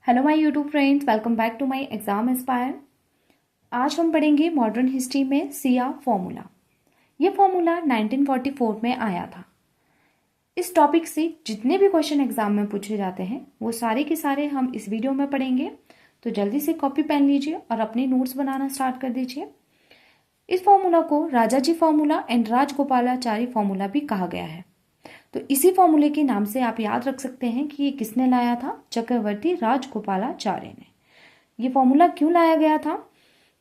Hello my YouTube friends, welcome back to my Exam Aspire. आज हम पढ़ेंगे modern history में सिया फॉर्मूला। ये फॉर्मूला 1944 में आया था। इस टॉपिक से जितने भी क्वेश्चन एग्जाम में पूछे जाते हैं वो सारे के सारे हम इस वीडियो में पढ़ेंगे। तो जल्दी से कॉपी पेन लीजिए और अपने नोट्स बनाना स्टार्ट कर दीजिए। इस फॉर्मूला को Rajaji formula and Rajagopalachari formula भी कहा गया है। तो इसी फॉर्मूले के नाम से आप याद रख सकते हैं कि ये किसने लाया था, चक्रवर्ती राजगोपालाचार्य ने। ये फॉर्मूला क्यों लाया गया था?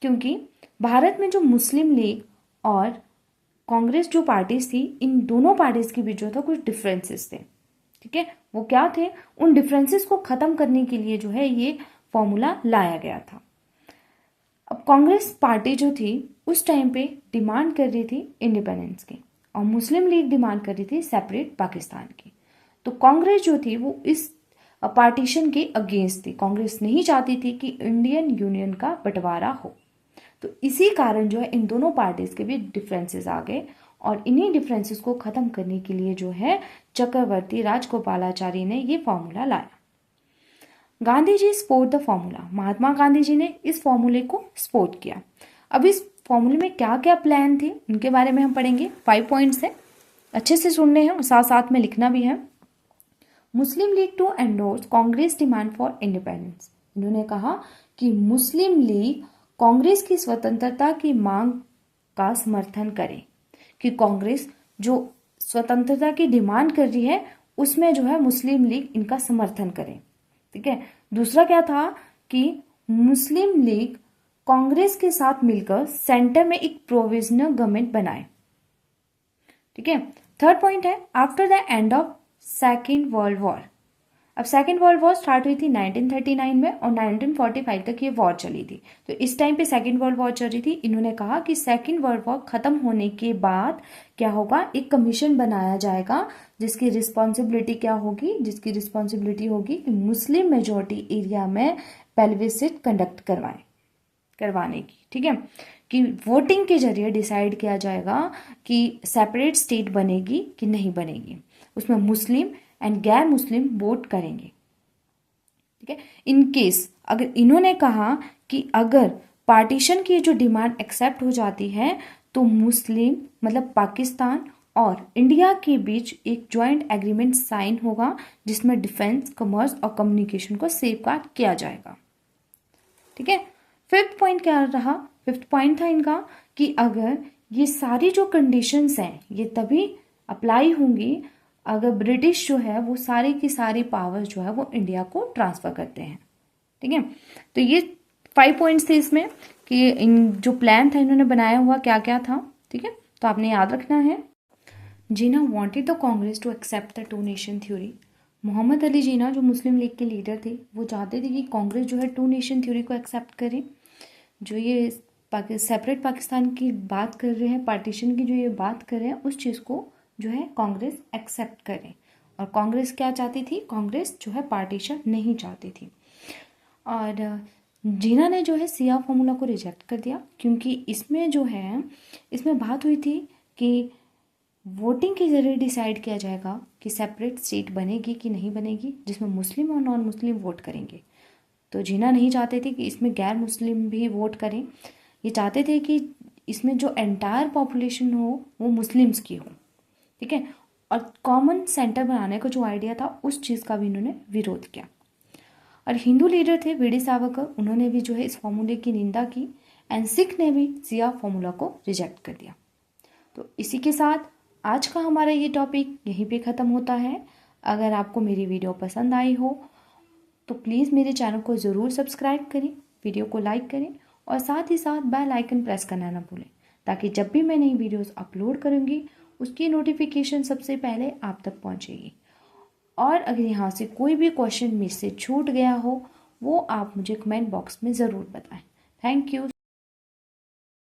क्योंकि भारत में जो मुस्लिम लीग और कांग्रेस जो पार्टीज थी, इन दोनों पार्टीज के बीच जो था कुछ डिफरेंसेस थे। ठीक है, वो क्या थे? उन डिफरेंसेस को खत्म करने के लिए जो है ये फॉर्मूला लाया गया था। अब कांग्रेस पार्टी जो थी उस टाइम पे डिमांड कर रही थी इंडिपेंडेंस की और मुस्लिम लीग डिमांड कर रही थी सेपरेट पाकिस्तान की। तो कांग्रेस जो थी वो इस पार्टीशन के अगेंस्ट थी। कांग्रेस नहीं चाहती थी कि इंडियन यूनियन का बंटवारा हो। तो इसी कारण जो है इन दोनों पार्टीज के बीच डिफरेंसेस आ गए और इन्हीं डिफरेंसेस को खत्म करने के लिए जो है चक्रवर्ती राजगोपालाचारी ने ये फॉर्मूला लाया। Gandhi ji support the formula. Mahatma Gandhi ji ने इस फॉर्मूले को सपोर्ट किया। अब इस फॉर्मूले में क्या क्या प्लान थे उनके बारे में हम पढ़ेंगे। 5 पॉइंट्स है, अच्छे से सुनने हैं और साथ साथ में लिखना भी है। Muslim League to endorse Congress demand for independence. इन्होंने कहा कि मुस्लिम लीग कांग्रेस की स्वतंत्रता की मांग का समर्थन करे, कि कांग्रेस जो स्वतंत्रता की डिमांड कर रही है उसमें जो है मुस्लिम लीग इनका समर्थन करे। ठीक है। दूसरा क्या था कि मुस्लिम लीग कांग्रेस के साथ मिलकर सेंटर में एक प्रोविजनल गवर्नमेंट बनाए। ठीक है। थर्ड पॉइंट है after the end of second world war. अब सेकेंड वर्ल्ड वॉर स्टार्ट हुई थी 1939 में और 1945 तक ये वॉर चली थी। तो इस टाइम पे सेकेंड वर्ल्ड वॉर चल रही थी। इन्होंने कहा कि सेकेंड वर्ल्ड वॉर खत्म होने के बाद क्या होगा, एक कमीशन बनाया जाएगा जिसकी रिस्पॉन्सिबिलिटी क्या होगी, जिसकी रिस्पॉन्सिबिलिटी होगी कि मुस्लिम मेजोरिटी एरिया में प्लेबिसिट कंडक्ट करवाने की। ठीक है, कि वोटिंग के जरिए डिसाइड किया जाएगा कि सेपरेट स्टेट बनेगी कि नहीं बनेगी। उसमें मुस्लिम एंड गैर मुस्लिम वोट करेंगे। ठीक है। इन केस अगर इन्होंने कहा कि अगर पार्टीशन की जो डिमांड एक्सेप्ट हो जाती है तो मुस्लिम मतलब पाकिस्तान और इंडिया के बीच एक ज्वाइंट एग्रीमेंट साइन होगा जिसमें डिफेंस, कॉमर्स और कम्युनिकेशन को सेफगार्ड किया जाएगा। ठीक है। फिफ्थ पॉइंट क्या रहा? फिफ्थ पॉइंट था इनका कि अगर ये सारी जो कंडीशंस हैं ये तभी अप्लाई होंगी अगर ब्रिटिश जो है वो सारी की सारी पावर्स जो है वो इंडिया को ट्रांसफर करते हैं। ठीक है। तो ये 5 पॉइंट्स थे इसमें कि इन जो प्लान था इन्होंने बनाया हुआ क्या क्या था। ठीक है, तो आपने याद रखना है। Jinnah wanted the Congress to accept the 2 nation theory. Mohammad Ali Jinnah जो मुस्लिम लीग के लीडर थे वो चाहते थे कि कांग्रेस जो है 2 नेशन थ्योरी को एक्सेप्ट करे। जो ये सेपरेट पाकिस्तान की बात कर रहे हैं, पार्टीशन की जो ये बात कर रहे हैं, उस चीज़ को जो है कांग्रेस एक्सेप्ट करे। और कांग्रेस क्या चाहती थी? कांग्रेस जो है पार्टीशन नहीं चाहती थी। और जीना ने जो है सिया फॉर्मूला को रिजेक्ट कर दिया क्योंकि इसमें जो है इसमें बात हुई थी कि वोटिंग के जरिए डिसाइड किया जाएगा कि सेपरेट स्टेट बनेगी कि नहीं बनेगी, जिसमें मुस्लिम और नॉन मुस्लिम वोट करेंगे। तो जीना नहीं चाहते थे कि इसमें गैर मुस्लिम भी वोट करें। ये चाहते थे कि इसमें जो एंटायर पॉपुलेशन हो वो मुस्लिम्स की हो। ठीक है। और कॉमन सेंटर बनाने का जो आइडिया था उस चीज़ का भी इन्होंने विरोध किया। और हिंदू लीडर थे वीडी सावरकर, उन्होंने भी जो है इस फॉर्मूले की निंदा की एंड सिख ने भी सिया फॉर्मूला को रिजेक्ट कर दिया। तो इसी के साथ आज का हमारा ये टॉपिक यहीं पे ख़त्म होता है। अगर आपको मेरी वीडियो पसंद आई हो तो प्लीज़ मेरे चैनल को ज़रूर सब्सक्राइब करें, वीडियो को लाइक करें और साथ ही साथ बेल आइकन प्रेस करना ना भूलें ताकि जब भी मैं नई वीडियोस अपलोड करूँगी उसकी नोटिफिकेशन सबसे पहले आप तक पहुँचेगी। और अगर यहाँ से कोई भी क्वेश्चन मुझसे छूट गया हो वो आप मुझे कमेंट बॉक्स में ज़रूर बताएं। Thank you.